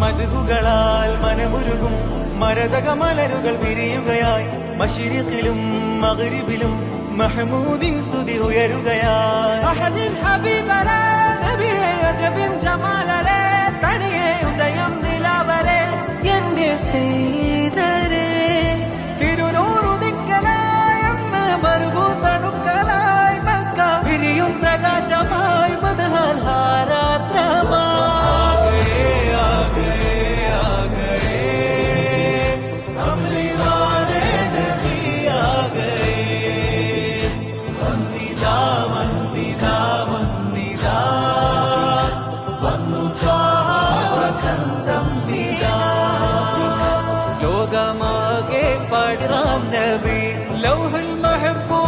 മദ്ഹുകളാൽ മനമുരുകും മരതക മലരുകൾ വിരിയുകയായി മശ്രിഖിലും മഗ്രിബിലും മഹ്മൂദിൻ സ്തുതി ഉയരുകയായി അഹദിൻ ഹബീബരേ നബിയേ അജബിൻ ജമാലരേ തണിയേ ഉദയം നിലാവരേ എന്റെ സൈദരേ തിരുനൂറുദിക്കലായി അന്ന് മറുകൂത്തണുക്കളായി മക്ക വിരിയും പ്രകാശമായി മദ്ഹൽ ഹാരാത്രമായി ലോകമാകെ പാടിറാം നബി ലൗഹുൽ മഹ്ഫൂസ്